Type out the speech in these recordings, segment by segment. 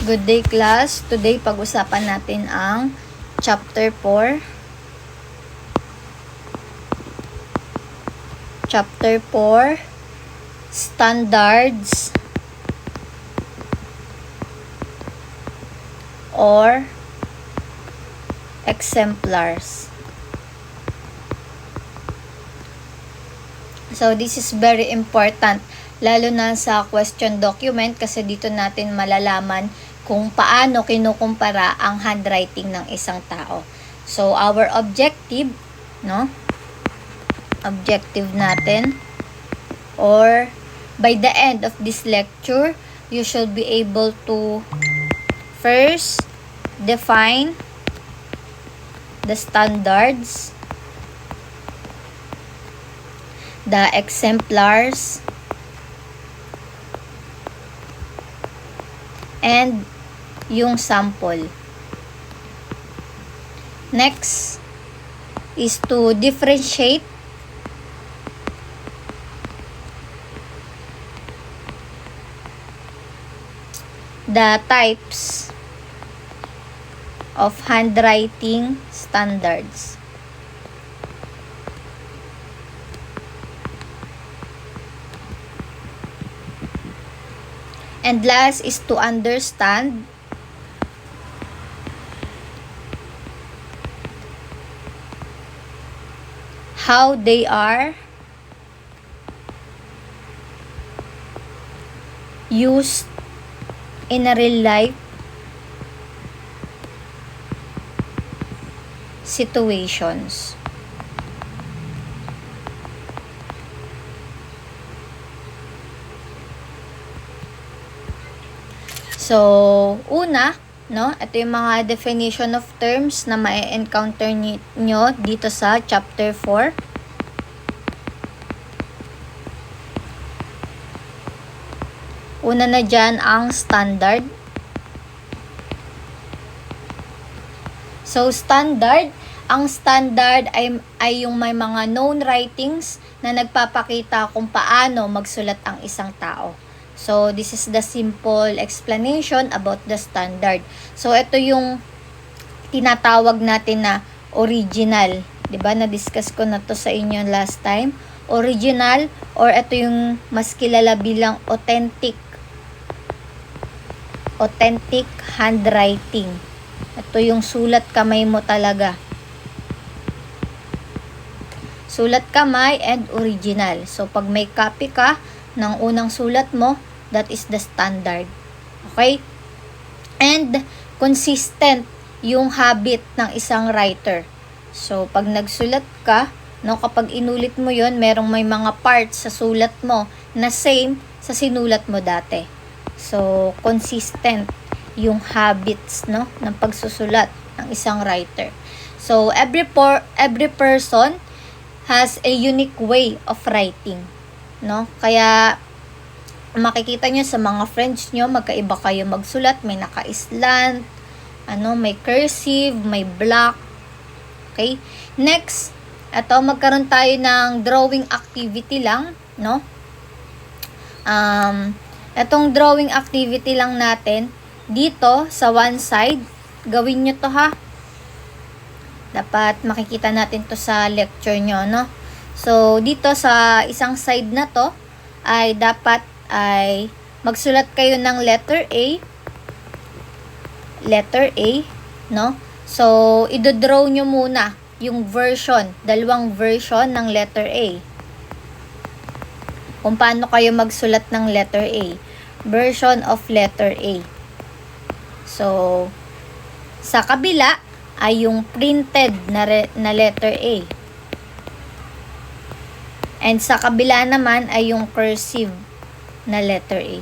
Good day class. Today pag-usapan natin ang chapter 4. Chapter 4, standards or exemplars. So this is very important lalo na sa question document kasi dito natin malalaman kung paano kinukumpara ang handwriting ng isang tao. So our objective, objective natin, or by the end of this lecture, you should be able to first define the standards, the exemplars, and yung sample. Next is to differentiate the types of handwriting standards. And last is to understand how they are used in a real life situations. So, una, ito yung mga definition of terms na ma-encounter nyo dito sa chapter 4. Una na dyan ang standard. So, ang standard ay yung may mga known writings na nagpapakita kung paano magsulat ang isang tao. So, this is the simple explanation about the standard. So, ito yung tinatawag natin na original. 'Di ba? Na-discuss ko na to sa inyo last time. Original, or ito yung mas kilala bilang authentic. Authentic handwriting. Ito yung sulat kamay mo talaga. Sulat kamay and original. So, pag may copy ka ng unang sulat mo, that is the standard. Okay? And consistent yung habit ng isang writer. So, pag nagsulat ka, kapag inulit mo yon, may mga parts sa sulat mo na same sa sinulat mo dati. So, consistent yung habits, ng pagsusulat ng isang writer. So, every person has a unique way of writing. Kaya makikita nyo sa mga friends nyo, magkaiba kayo magsulat, may naka-slant, may cursive, may block. Okay? Next, magkaroon tayo ng drawing activity lang, Itong drawing activity lang natin, dito sa one side, gawin nyo to ha. Dapat makikita natin to sa lecture nyo, So, dito sa isang side na to, ay dapat ay magsulat kayo ng letter A. Letter A, So, idodraw nyo muna yung version, dalawang version ng letter A. Kung paano kayo magsulat ng letter A. Version of letter A. So, sa kabila ay yung printed na letter A. And sa kabila naman ay yung cursive na letter A.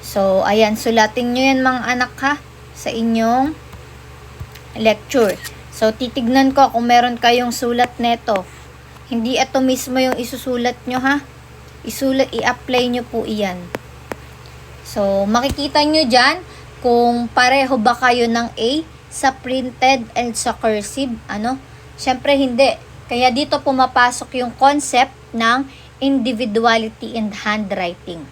So, ayan, sulatin nyo yan mga anak ha, sa inyong lecture. So, titignan ko kung meron kayong sulat neto. Hindi ito mismo yung isusulat nyo ha. I-apply nyo po iyan. So, makikita nyo dyan kung pareho ba kayo ng A sa printed and sa cursive. Siyempre hindi. Kaya dito pumapasok yung concept ng individuality in handwriting.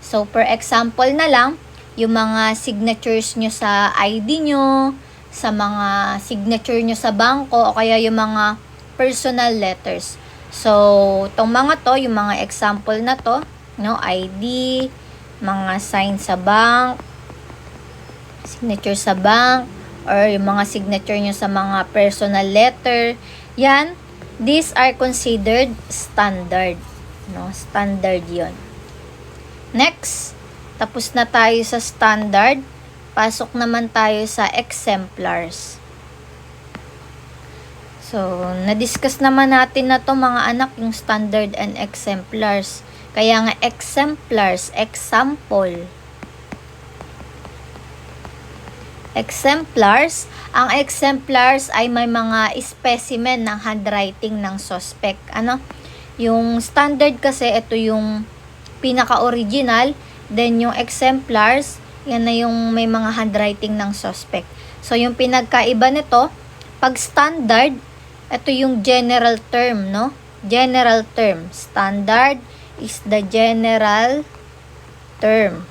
So, per example na lang, yung mga signatures nyo sa ID nyo, sa mga signature nyo sa bangko, o kaya yung mga personal letters. So, itong mga to, yung mga example na to, no, ID, mga sign sa bank, signature sa bank, or yung mga signature nyo sa mga personal letter, yan, these are considered standard. No? Standard yon. Next, tapos na tayo sa standard, pasok naman tayo sa exemplars. So, na-discuss naman natin na to mga anak, yung standard and exemplars. Kaya nga exemplars, example. Exemplars, ang exemplars ay may mga specimen ng handwriting ng suspect. Ano? Yung standard kasi, ito yung pinaka-original. Then, yung exemplars, yan na yung may mga handwriting ng suspect. So, yung pinagkaiba nito, pag standard, ito yung general term, no? General term. Standard is the general term.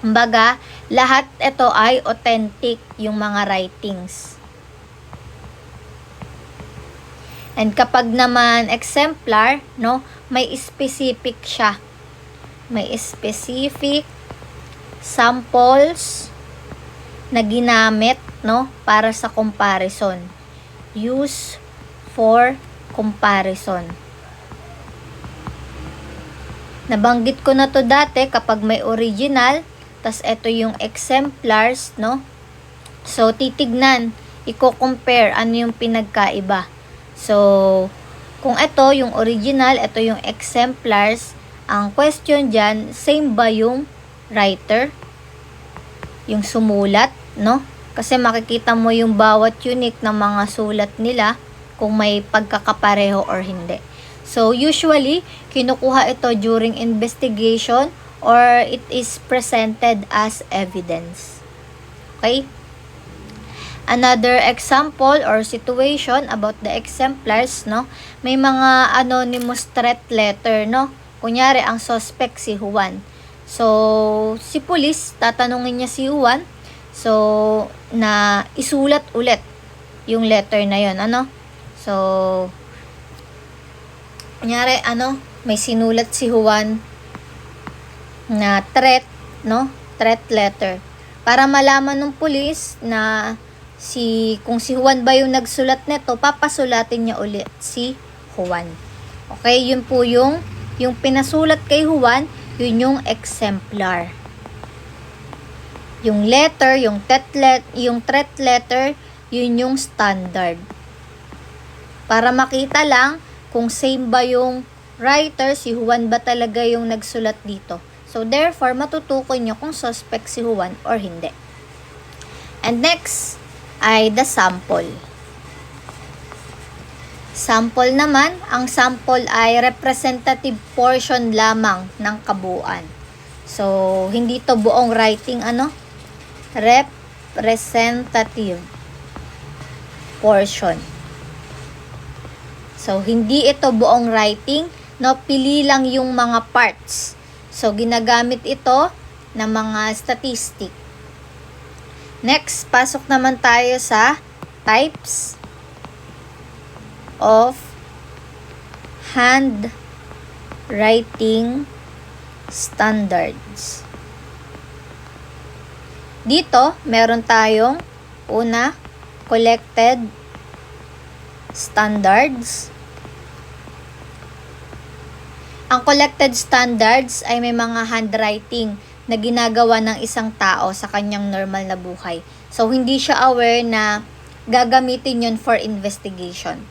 Kumbaga, lahat ito ay authentic yung mga writings. And kapag naman exemplar, no, may specific siya. May specific samples na ginamit, no, para sa comparison. Use for comparison. Nabanggit ko na to dati kapag may original, tas ito yung exemplars, no? So, titignan, i-compare ano yung pinagkaiba. So, kung ito yung original, ito yung exemplars, ang question dyan, same ba yung writer? Yung sumulat, no? Kasi makikita mo yung bawat unique ng mga sulat nila kung may pagkakapareho or hindi. So, usually, kinukuha ito during investigation or it is presented as evidence. Okay? Another example or situation about the exemplars, no? May mga anonymous threat letter, no? Kunyari, ang suspect si Juan. So, si police, tatanungin niya si Juan. So, na isulat ulit yung letter na yon, ano? So, kunyari, may sinulat si Juan na threat, no? Threat letter. Para malaman ng pulis na kung si Juan ba yung nagsulat nito, papasulatin niya ulit si Juan. Okay, yun po yung pinasulat kay Juan, yun yung exemplar. Yung letter, yung threat letter, yun yung standard. Para makita lang kung same ba yung writer, si Juan ba talaga yung nagsulat dito. So, therefore, matutukoy nyo kung suspect si Juan or hindi. And next ay the sample. Sample naman, ang sample ay representative portion lamang ng kabuuan. So, hindi to buong writing, representative portion. So, hindi ito buong writing, no? Pili lang yung mga parts. So, ginagamit ito ng mga statistic. Next, pasok naman tayo sa types of handwriting standards. Dito, meron tayong una, collected standards. Ang collected standards ay may mga handwriting na ginagawa ng isang tao sa kanyang normal na buhay. So, hindi siya aware na gagamitin yun for investigation.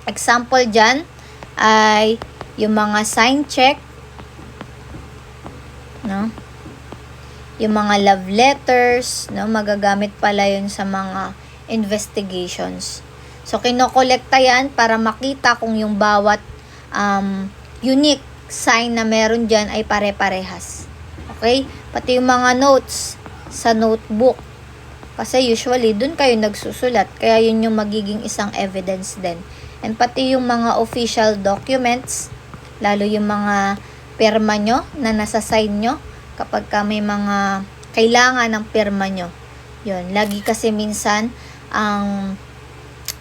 Example dyan ay yung mga sign check, no? Yung mga love letters, no? Magagamit pala yun sa mga investigations. So, kinokolekta yan para makita kung yung bawat unique sign na meron dyan ay pare-parehas. Okay? Pati yung mga notes sa notebook. Kasi usually, dun kayo nagsusulat. Kaya yun yung magiging isang evidence din. And pati yung mga official documents, lalo yung mga pirma nyo na nasa sign nyo, kapag ka may mga kailangan ng pirma nyo. Yun, lagi kasi minsan ang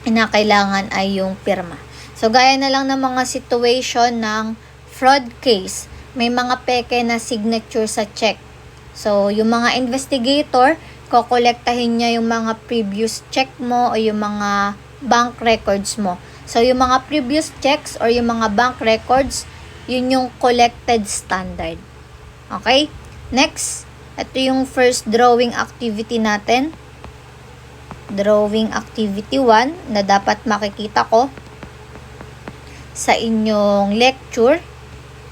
kinakailangan ay yung pirma. So, gaya na lang ng mga situation ng fraud case, may mga peke na signature sa check. So, yung mga investigator, kokolektahin niya yung mga previous check mo o yung mga bank records mo. So, yung mga previous checks or yung mga bank records, yun yung collected standard. Okay? Next, ito yung first drawing activity natin. Drawing activity 1 na dapat makikita ko sa inyong lecture.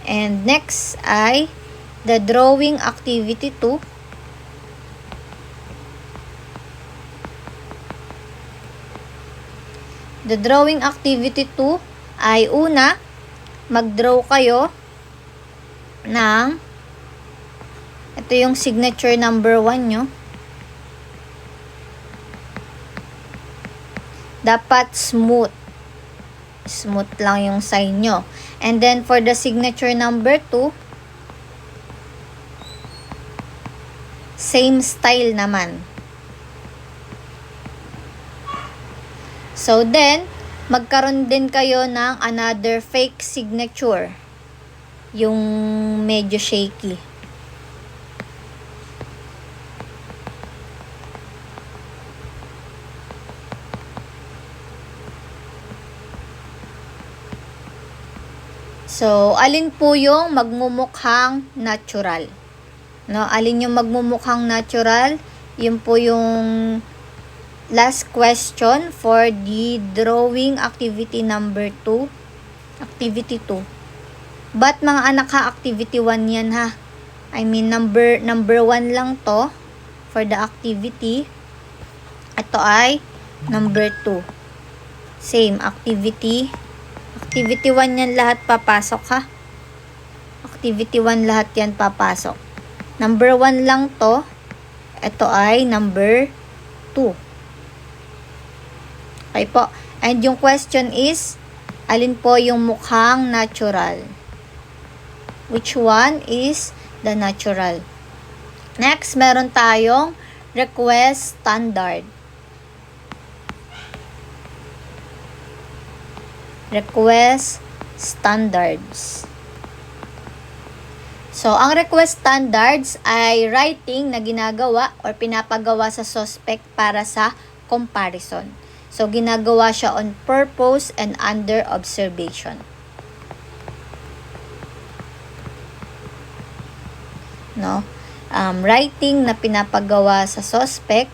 And next ay the drawing activity 2. The drawing activity 2 ay una, mag-draw kayo ng, ito yung signature number 1 nyo. Dapat smooth. Smooth lang yung sign nyo. And then for the signature number 2, same style naman. So then, magkaroon din kayo ng another fake signature. Yung medyo shaky. So, alin po yung magmumukhang natural? No, alin yung magmumukhang natural? Yun po yung last question for the drawing activity number 2. Activity 2. Ba't mga anak ha, activity 1 yan ha? I mean, number 1 lang to for the activity. Ito ay number 2. Same, activity. Activity 1 yan lahat papasok ha. Activity 1 lahat yan papasok. Number 1 lang to. Ito ay number 2. Okay po. And yung question is, alin po yung mukhang natural? Which one is the natural? Next, meron tayong request standard. Request standards. So, ang request standards ay writing na ginagawa or pinapagawa sa suspect para sa comparison. So, ginagawa siya on purpose and under observation. No? Writing na pinapagawa sa suspect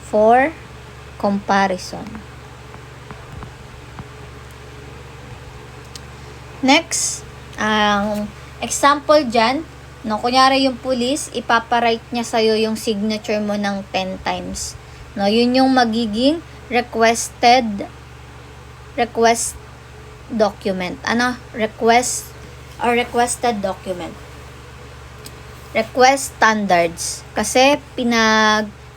for comparison. Next, ang example dyan, no, kunyari yung police, ipaparite niya sa'yo yung signature mo ng 10 times. No, yun yung magiging request document. Ano? Request or requested document. Request standards. Kasi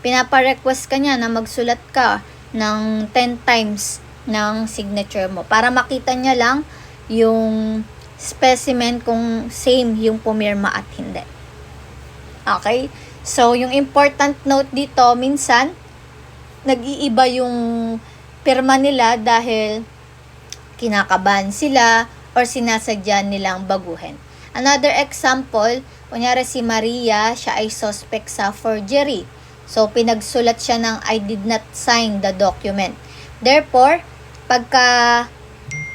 pinapa-request ka niya na magsulat ka ng 10 times ng signature mo para makita niya lang yung specimen kung same yung pumirma at hindi. Okay? So, yung important note dito, minsan, nag-iiba yung pirma nila dahil kinakabahan sila or sinasadya nilang baguhin. Another example, kunyari si Maria, siya ay suspect sa forgery. So, pinagsulat siya ng I did not sign the document. Therefore, pagka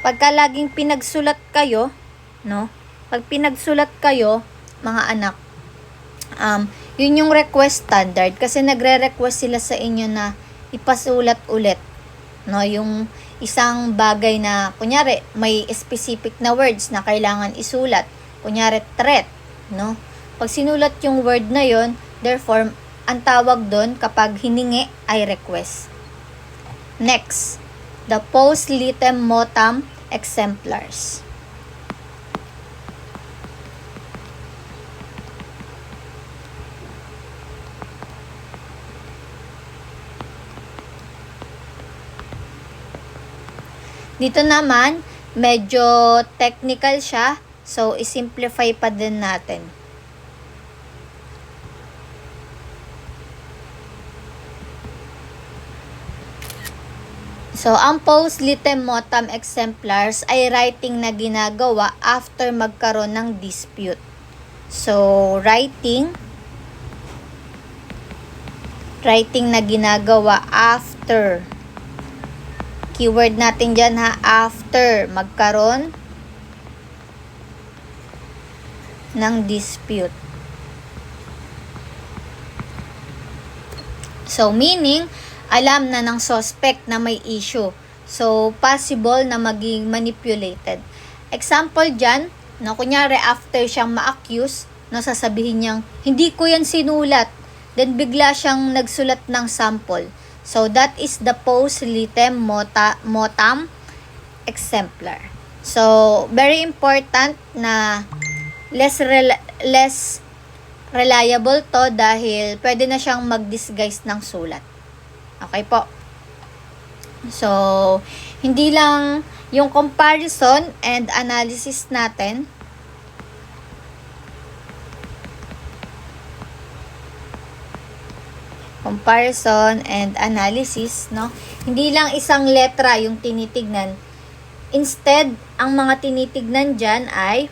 laging pinagsulat kayo, no? Pag pinagsulat kayo, mga anak, yun yung request standard kasi nagre-request sila sa inyo na ipasulat ulit, no? Yung isang bagay na, kunyari, may specific na words na kailangan isulat. Kunyari, threat, no? Pag sinulat yung word na yon, therefore, ang tawag doon kapag hiningi ay request. Next, the post litem motam exemplars. Dito naman, medyo technical siya. So, isimplify pa din natin. So, ang post litem motam exemplars ay writing na ginagawa after magkaroon ng dispute. So, writing na ginagawa after. Keyword natin dyan ha, after magkaroon ng dispute. So, meaning, alam na ng suspect na may issue. So, possible na maging manipulated. Example dyan, no, kunyari after siyang ma-accuse, no, sasabihin niyang, hindi ko yan sinulat. Then, bigla siyang nagsulat ng sample. So, that is the post litem motam exemplar. So, very important na less reliable to dahil pwede na siyang mag-disguise ng sulat. Okay po. So, hindi lang yung comparison and analysis natin. Comparison and analysis, no? Hindi lang isang letra yung tinitignan. Instead, ang mga tinitignan dyan ay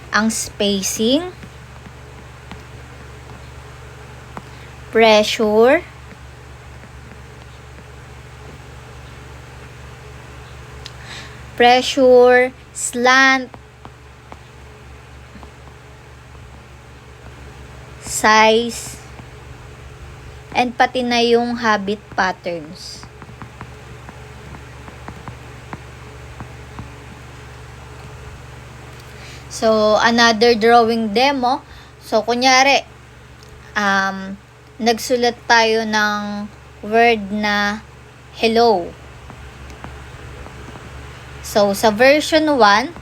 ang spacing, pressure, slant, size, and pati na yung habit patterns. So, another drawing demo. So, kunyari, nagsulat tayo ng word na hello. So, sa version 1,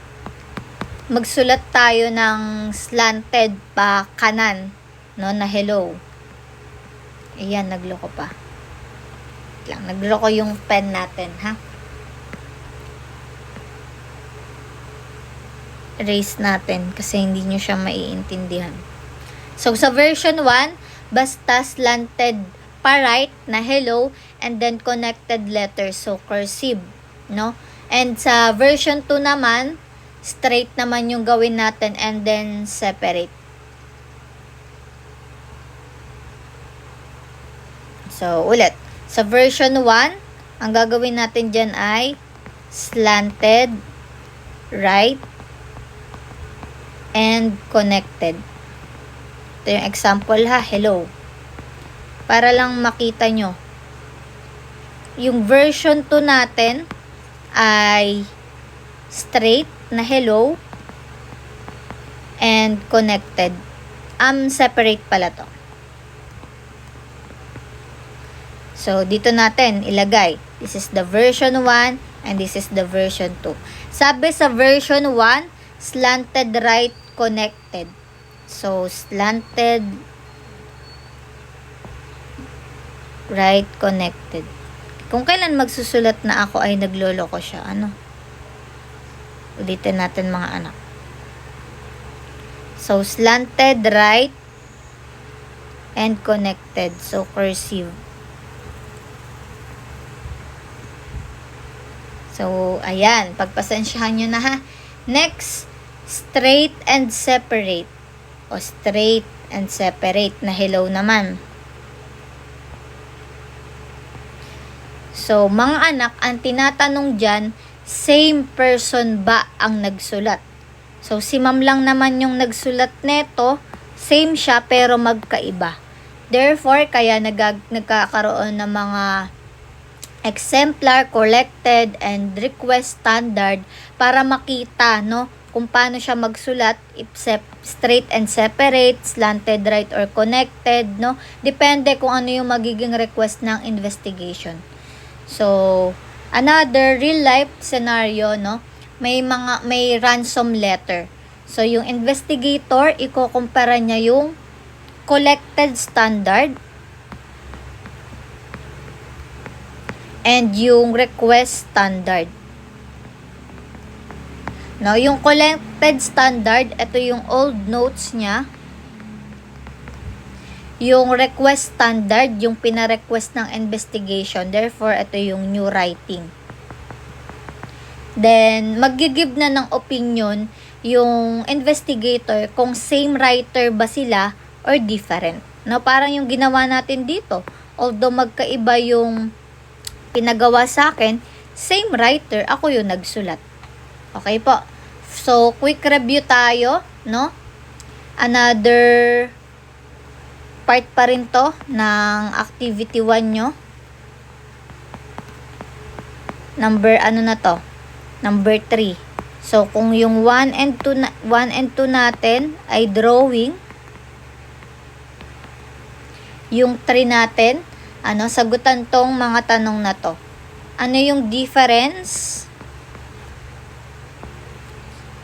magsulat tayo ng slanted pa kanan, no, na hello. Ayan, nagloko pa. Nagloko yung pen natin, ha? Erase natin kasi hindi nyo siya maiintindihan. So, sa version 1, basta slanted pa right na hello and then connected letters, so cursive, no? And sa version 2 naman, straight naman yung gawin natin and then separate. So, ulit. Sa version 1, ang gagawin natin dyan ay slanted right and connected. Ito yung example ha, hello. Para lang makita nyo. Yung version 2 natin ay straight na hello and connected. Separate pala to. So, dito natin ilagay. This is the version 1 and this is the version 2. Sabi sa version 1, slanted right connected. So, slanted right connected. Kung kailan magsusulat na ako ay nagloloko siya, ano? Ulitin natin mga anak. So, slanted right and connected. So, cursive. So, ayan. Pagpasensyahan nyo na ha. Next, straight and separate. O straight and separate na hello naman. So, mga anak, ang tinatanong dyan, same person ba ang nagsulat? So, si ma'am lang naman yung nagsulat neto, same siya pero magkaiba. Therefore, kaya nagkakaroon ng mga exemplar, collected, and request standard para makita, no, kung paano siya magsulat, if straight and separate, slanted right or connected, no? Depende kung ano yung magiging request ng investigation. So, another real life scenario, no? May ransom letter. So, yung investigator, iko-compare niya yung collected standard and yung request standard. No, yung collected standard, ito yung old notes niya. yung request standard, yung pina-request ng investigation. Therefore, ito yung new writing. Then, mag-give na ng opinion yung investigator kung same writer ba sila or different. No, parang yung ginawa natin dito. Although magkaiba yung pinagawa sa akin, same writer, ako yung nagsulat. Okay po. So, quick review tayo, no? Another part pa rin to ng activity 1 nyo. Number, ano na to? Number 3. So, kung yung 1 and 2 natin ay drawing, yung 3 natin, sagutan tong mga tanong na to. Ano yung difference?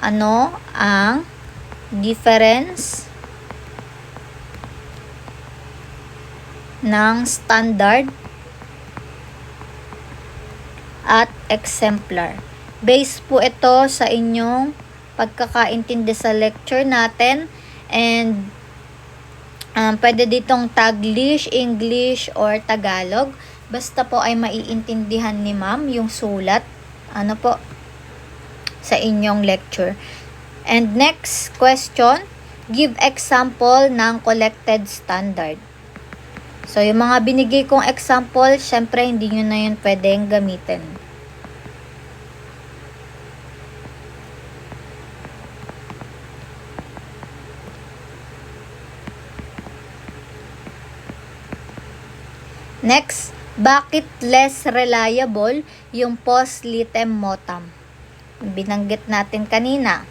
Ano ang difference ng standard at exemplar? Base po ito sa inyong pagkakaintindi sa lecture natin, and pwede ditong Taglish, English, or Tagalog. Basta po ay maiintindihan ni ma'am yung sulat sa inyong lecture. And next question, give example ng collected standard. So, yung mga binigay kong example, syempre hindi nyo na yun pwedeng gamitin. Next, bakit less reliable yung post litem motam? Binanggit natin kanina.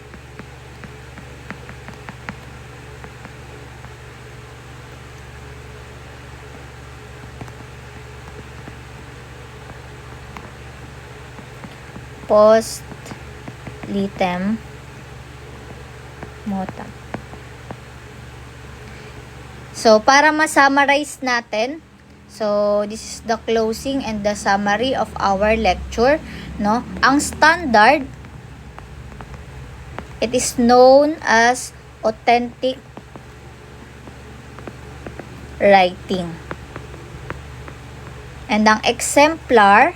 Post litem motam. So, para ma-summarize natin, so, this is the closing and the summary of our lecture, no? Ang standard, it is known as authentic writing. And ang exemplar,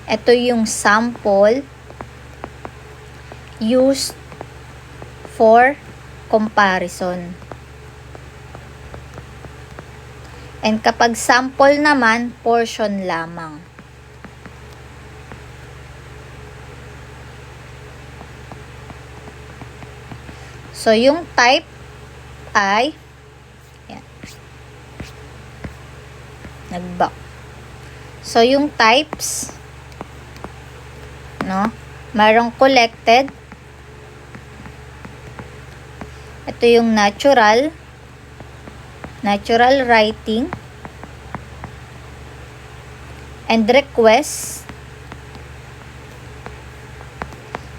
ito yung sample used for comparison. And kapag sample naman, portion lamang. So, yung type ay, yan, nag-back. So, yung types, no, mayroong collected. Ito yung natural writing, and request.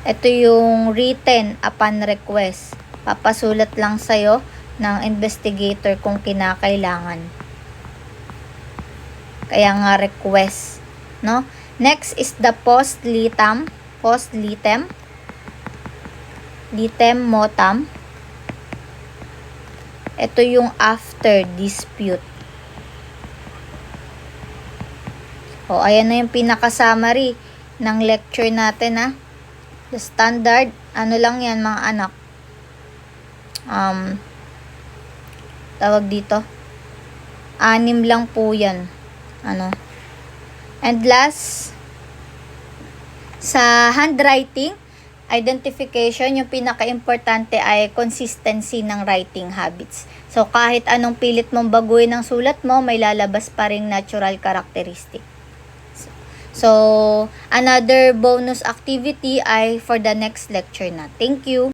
Ito yung written upon request. Papasulat lang sa'yo ng investigator kung kinakailangan. Kaya nga request, no? Next is the post litem motam. Ito yung after dispute. O, ayan na yung pinaka-summary ng lecture natin, The standard, ano lang yan mga anak? Tawag dito. 6 lang po yan. And last, sa handwriting, identification, yung pinaka-importante ay consistency ng writing habits. So, kahit anong pilit mong baguhin ang sulat mo, may lalabas pa ring natural characteristic. So, another bonus activity ay for the next lecture na. Thank you!